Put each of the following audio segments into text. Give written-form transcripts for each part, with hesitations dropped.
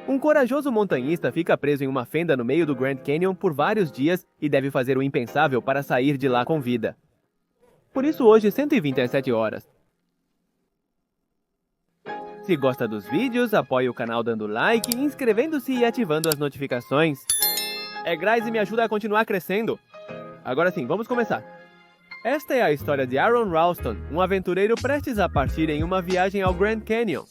Um corajoso montanhista fica preso em uma fenda no meio do Grand Canyon por vários dias e deve fazer o impensável para sair de lá com vida. Por isso hoje 127 horas. Se gosta dos vídeos, apoie o canal dando like, inscrevendo-se e ativando as notificações. É grátis e me ajuda a continuar crescendo. Agora sim, vamos começar. Esta é a história de Aaron Ralston, um aventureiro prestes a partir em uma viagem ao Grand Canyon.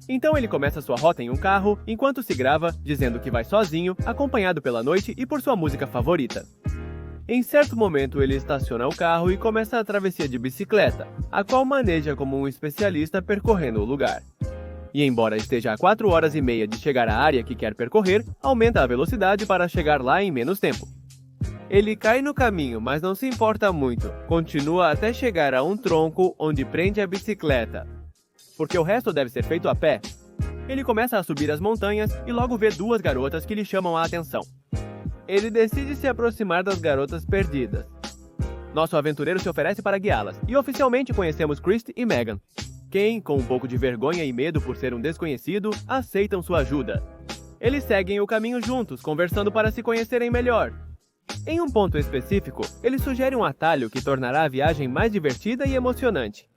Então ele começa sua rota em um carro, enquanto se grava, dizendo que vai sozinho, acompanhado pela noite e por sua música favorita. Em certo momento ele estaciona o carro e começa a travessia de bicicleta, a qual maneja como um especialista percorrendo o lugar. E embora esteja a 4 horas e meia de chegar à área que quer percorrer, aumenta a velocidade para chegar lá em menos tempo. Ele cai no caminho, mas não se importa muito, continua até chegar a um tronco onde prende a bicicleta, porque o resto deve ser feito a pé. Ele começa a subir as montanhas e logo vê 2 garotas que lhe chamam a atenção. Ele decide se aproximar das garotas perdidas. Nosso aventureiro se oferece para guiá-las, e oficialmente conhecemos Christy e Megan, quem, com um pouco de vergonha e medo por ser um desconhecido, aceitam sua ajuda. Eles seguem o caminho juntos, conversando para se conhecerem melhor. Em um ponto específico, ele sugere um atalho que tornará a viagem mais divertida e emocionante.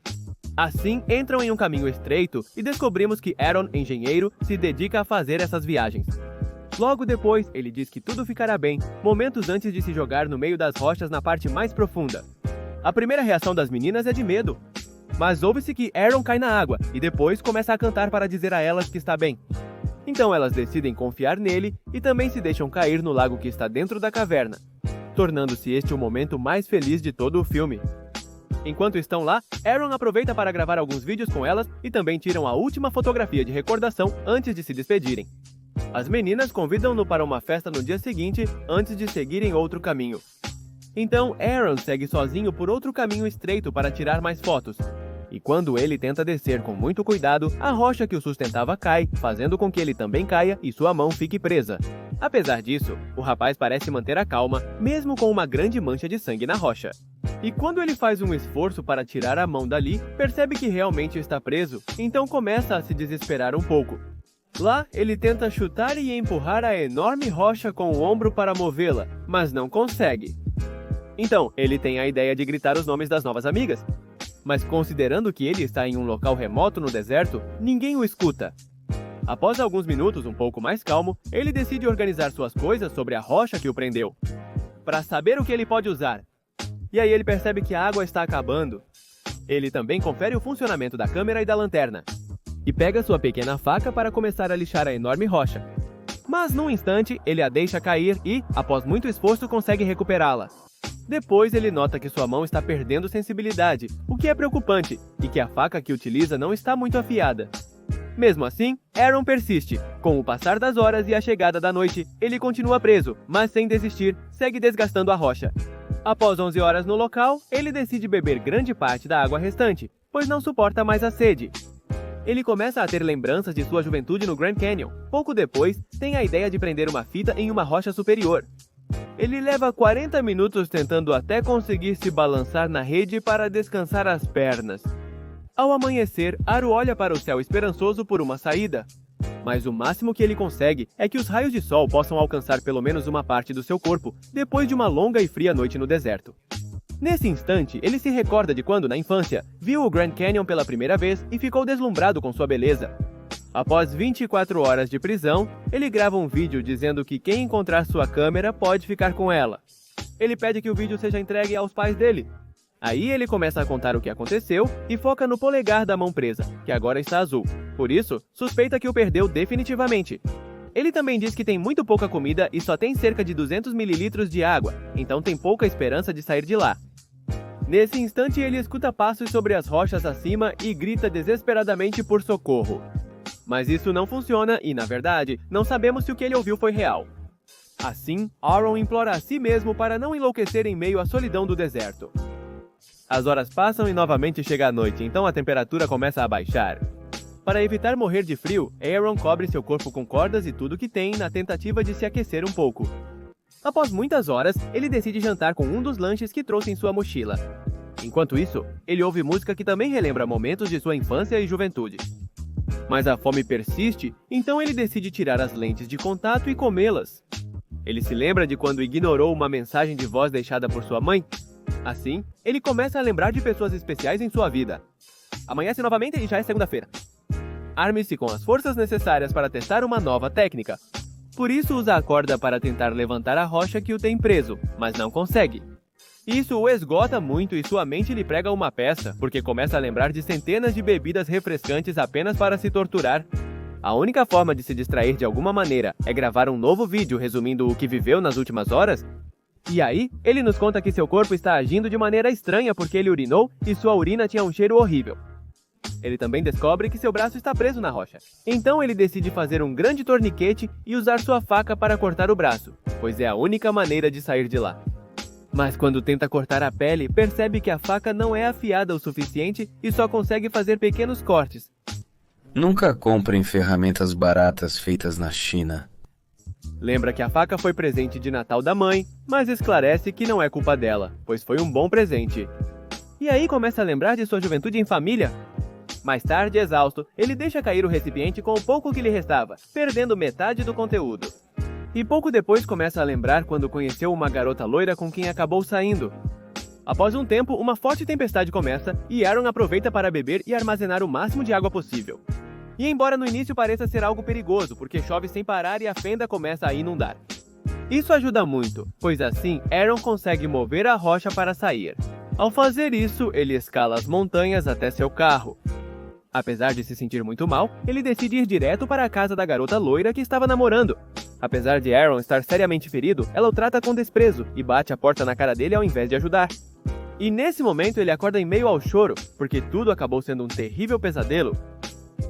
Assim, entram em um caminho estreito e descobrimos que Aaron, engenheiro, se dedica a fazer essas viagens. Logo depois, ele diz que tudo ficará bem, momentos antes de se jogar no meio das rochas na parte mais profunda. A primeira reação das meninas é de medo, mas ouve-se que Aaron cai na água e depois começa a cantar para dizer a elas que está bem. Então elas decidem confiar nele e também se deixam cair no lago que está dentro da caverna, tornando-se este o momento mais feliz de todo o filme. Enquanto estão lá, Aaron aproveita para gravar alguns vídeos com elas e também tiram a última fotografia de recordação antes de se despedirem. As meninas convidam-no para uma festa no dia seguinte, antes de seguirem outro caminho. Então Aaron segue sozinho por outro caminho estreito para tirar mais fotos. E quando ele tenta descer com muito cuidado, a rocha que o sustentava cai, fazendo com que ele também caia e sua mão fique presa. Apesar disso, o rapaz parece manter a calma, mesmo com uma grande mancha de sangue na rocha. E quando ele faz um esforço para tirar a mão dali, percebe que realmente está preso, então começa a se desesperar um pouco. Lá, ele tenta chutar e empurrar a enorme rocha com o ombro para movê-la, mas não consegue. Então, ele tem a ideia de gritar os nomes das novas amigas. Mas considerando que ele está em um local remoto no deserto, ninguém o escuta. Após alguns minutos um pouco mais calmo, ele decide organizar suas coisas sobre a rocha que o prendeu, para saber o que ele pode usar. E aí ele percebe que a água está acabando. Ele também confere o funcionamento da câmera e da lanterna, e pega sua pequena faca para começar a lixar a enorme rocha. Mas num instante, ele a deixa cair e, após muito esforço, consegue recuperá-la. Depois ele nota que sua mão está perdendo sensibilidade, o que é preocupante, e que a faca que utiliza não está muito afiada. Mesmo assim, Aaron persiste. Com o passar das horas e a chegada da noite, ele continua preso, mas sem desistir, segue desgastando a rocha. Após 11 horas no local, ele decide beber grande parte da água restante, pois não suporta mais a sede. Ele começa a ter lembranças de sua juventude no Grand Canyon. Pouco depois, tem a ideia de prender uma fita em uma rocha superior. Ele leva 40 minutos tentando até conseguir se balançar na rede para descansar as pernas. Ao amanhecer, Aaron olha para o céu esperançoso por uma saída. Mas o máximo que ele consegue é que os raios de sol possam alcançar pelo menos uma parte do seu corpo, depois de uma longa e fria noite no deserto. Nesse instante, ele se recorda de quando, na infância, viu o Grand Canyon pela primeira vez e ficou deslumbrado com sua beleza. Após 24 horas de prisão, ele grava um vídeo dizendo que quem encontrar sua câmera pode ficar com ela. Ele pede que o vídeo seja entregue aos pais dele. Aí ele começa a contar o que aconteceu e foca no polegar da mão presa, que agora está azul. Por isso, suspeita que o perdeu definitivamente. Ele também diz que tem muito pouca comida e só tem cerca de 200 ml de água, então tem pouca esperança de sair de lá. Nesse instante ele escuta passos sobre as rochas acima e grita desesperadamente por socorro. Mas isso não funciona e, na verdade, não sabemos se o que ele ouviu foi real. Assim, Aaron implora a si mesmo para não enlouquecer em meio à solidão do deserto. As horas passam e novamente chega a noite, então a temperatura começa a baixar. Para evitar morrer de frio, Aaron cobre seu corpo com cordas e tudo que tem na tentativa de se aquecer um pouco. Após muitas horas, ele decide jantar com um dos lanches que trouxe em sua mochila. Enquanto isso, ele ouve música que também relembra momentos de sua infância e juventude. Mas a fome persiste, então ele decide tirar as lentes de contato e comê-las. Ele se lembra de quando ignorou uma mensagem de voz deixada por sua mãe. Assim, ele começa a lembrar de pessoas especiais em sua vida. Amanhece novamente e já é segunda-feira. Arme-se com as forças necessárias para testar uma nova técnica. Por isso usa a corda para tentar levantar a rocha que o tem preso, mas não consegue. Isso o esgota muito e sua mente lhe prega uma peça, porque começa a lembrar de centenas de bebidas refrescantes apenas para se torturar. A única forma de se distrair de alguma maneira é gravar um novo vídeo resumindo o que viveu nas últimas horas. E aí, ele nos conta que seu corpo está agindo de maneira estranha porque ele urinou e sua urina tinha um cheiro horrível. Ele também descobre que seu braço está preso na rocha. Então ele decide fazer um grande torniquete e usar sua faca para cortar o braço, pois é a única maneira de sair de lá. Mas quando tenta cortar a pele, percebe que a faca não é afiada o suficiente e só consegue fazer pequenos cortes. Nunca comprem ferramentas baratas feitas na China. Lembra que a faca foi presente de Natal da mãe, mas esclarece que não é culpa dela, pois foi um bom presente. E aí começa a lembrar de sua juventude em família. Mais tarde, exausto, ele deixa cair o recipiente com o pouco que lhe restava, perdendo metade do conteúdo. E pouco depois começa a lembrar quando conheceu uma garota loira com quem acabou saindo. Após um tempo, uma forte tempestade começa e Aaron aproveita para beber e armazenar o máximo de água possível. E embora no início pareça ser algo perigoso, porque chove sem parar e a fenda começa a inundar. Isso ajuda muito, pois assim Aaron consegue mover a rocha para sair. Ao fazer isso, ele escala as montanhas até seu carro. Apesar de se sentir muito mal, ele decide ir direto para a casa da garota loira que estava namorando. Apesar de Aaron estar seriamente ferido, ela o trata com desprezo e bate a porta na cara dele ao invés de ajudar. E nesse momento ele acorda em meio ao choro, porque tudo acabou sendo um terrível pesadelo.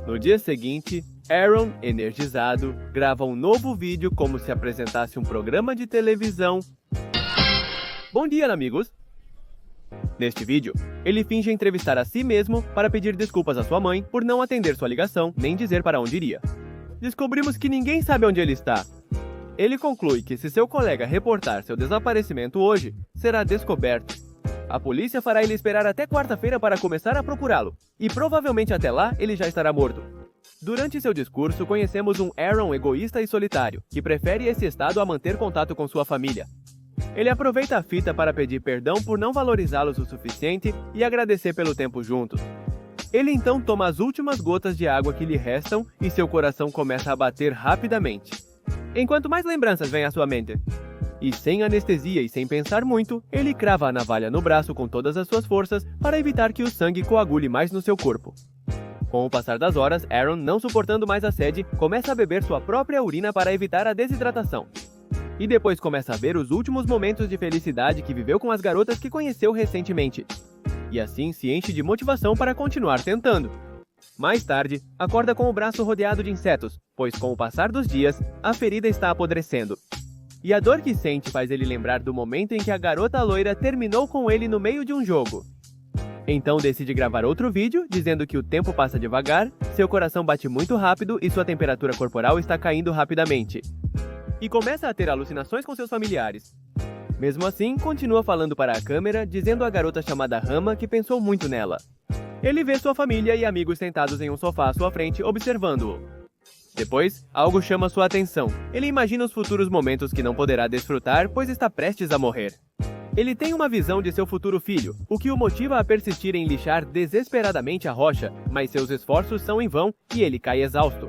No dia seguinte, Aaron, energizado, grava um novo vídeo como se apresentasse um programa de televisão. Bom dia, amigos! Neste vídeo, ele finge entrevistar a si mesmo para pedir desculpas à sua mãe por não atender sua ligação nem dizer para onde iria. Descobrimos que ninguém sabe onde ele está. Ele conclui que se seu colega reportar seu desaparecimento hoje, será descoberto. A polícia fará ele esperar até quarta-feira para começar a procurá-lo, e provavelmente até lá ele já estará morto. Durante seu discurso, conhecemos um Aaron egoísta e solitário, que prefere esse estado a manter contato com sua família. Ele aproveita a fita para pedir perdão por não valorizá-los o suficiente e agradecer pelo tempo juntos. Ele então toma as últimas gotas de água que lhe restam e seu coração começa a bater rapidamente. Enquanto mais lembranças vêm à sua mente. E sem anestesia e sem pensar muito, ele crava a navalha no braço com todas as suas forças para evitar que o sangue coagule mais no seu corpo. Com o passar das horas, Aaron, não suportando mais a sede, começa a beber sua própria urina para evitar a desidratação. E depois começa a ver os últimos momentos de felicidade que viveu com as garotas que conheceu recentemente. E assim se enche de motivação para continuar tentando. Mais tarde, acorda com o braço rodeado de insetos, pois com o passar dos dias, a ferida está apodrecendo. E a dor que sente faz ele lembrar do momento em que a garota loira terminou com ele no meio de um jogo. Então decide gravar outro vídeo, dizendo que o tempo passa devagar, seu coração bate muito rápido e sua temperatura corporal está caindo rapidamente. E começa a ter alucinações com seus familiares. Mesmo assim, continua falando para a câmera, dizendo à garota chamada Rama que pensou muito nela. Ele vê sua família e amigos sentados em um sofá à sua frente, observando-o. Depois, algo chama sua atenção. Ele imagina os futuros momentos que não poderá desfrutar, pois está prestes a morrer. Ele tem uma visão de seu futuro filho, o que o motiva a persistir em lixar desesperadamente a rocha, mas seus esforços são em vão e ele cai exausto.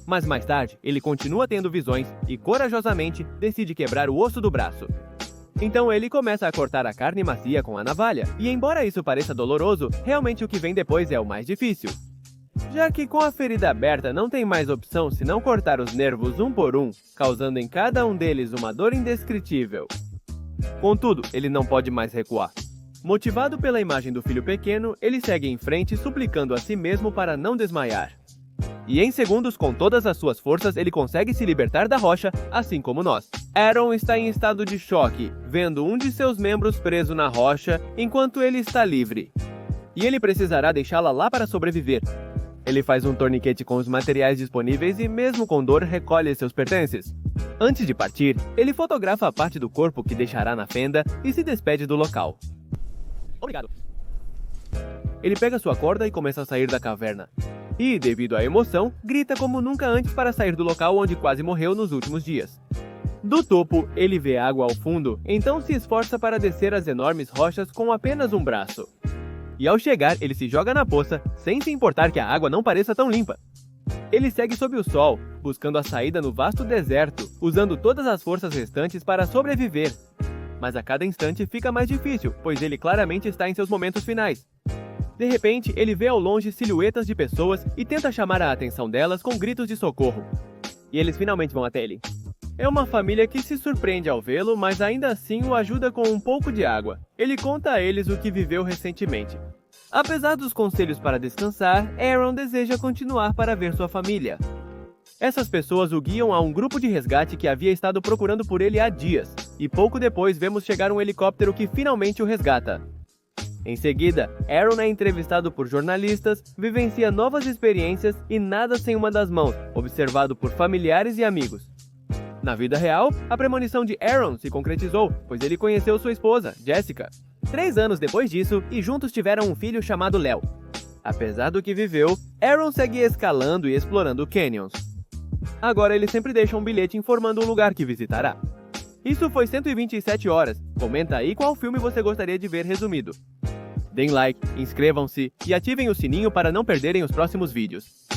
Mas mais tarde, ele continua tendo visões e, corajosamente, decide quebrar o osso do braço. Então ele começa a cortar a carne macia com a navalha, e embora isso pareça doloroso, realmente o que vem depois é o mais difícil. Já que com a ferida aberta não tem mais opção senão cortar os nervos um por um, causando em cada um deles uma dor indescritível. Contudo, ele não pode mais recuar. Motivado pela imagem do filho pequeno, ele segue em frente suplicando a si mesmo para não desmaiar. E em segundos, com todas as suas forças, ele consegue se libertar da rocha, assim como nós. Aaron está em estado de choque, vendo um de seus membros preso na rocha, enquanto ele está livre. E ele precisará deixá-la lá para sobreviver. Ele faz um torniquete com os materiais disponíveis e, mesmo com dor, recolhe seus pertences. Antes de partir, ele fotografa a parte do corpo que deixará na fenda e se despede do local. Obrigado. Ele pega sua corda e começa a sair da caverna. e, devido à emoção, grita como nunca antes para sair do local onde quase morreu nos últimos dias. Do topo, ele vê água ao fundo, então se esforça para descer as enormes rochas com apenas um braço. E ao chegar, ele se joga na poça, sem se importar que a água não pareça tão limpa. Ele segue sob o sol, buscando a saída no vasto deserto, usando todas as forças restantes para sobreviver. Mas a cada instante fica mais difícil, pois ele claramente está em seus momentos finais. De repente, ele vê ao longe silhuetas de pessoas e tenta chamar a atenção delas com gritos de socorro. E eles finalmente vão até ele. É uma família que se surpreende ao vê-lo, mas ainda assim o ajuda com um pouco de água. Ele conta a eles o que viveu recentemente. Apesar dos conselhos para descansar, Aaron deseja continuar para ver sua família. Essas pessoas o guiam a um grupo de resgate que havia estado procurando por ele há dias, e pouco depois vemos chegar um helicóptero que finalmente o resgata. Em seguida, Aaron é entrevistado por jornalistas, vivencia novas experiências e nada sem uma das mãos, observado por familiares e amigos. Na vida real, a premonição de Aaron se concretizou, pois ele conheceu sua esposa, Jessica, 3 anos depois disso, e juntos tiveram um filho chamado Léo. Apesar do que viveu, Aaron segue escalando e explorando canyons. Agora ele sempre deixa um bilhete informando o lugar que visitará. Isso foi 127 horas. Comenta aí qual filme você gostaria de ver resumido. Deem like, inscrevam-se e ativem o sininho para não perderem os próximos vídeos.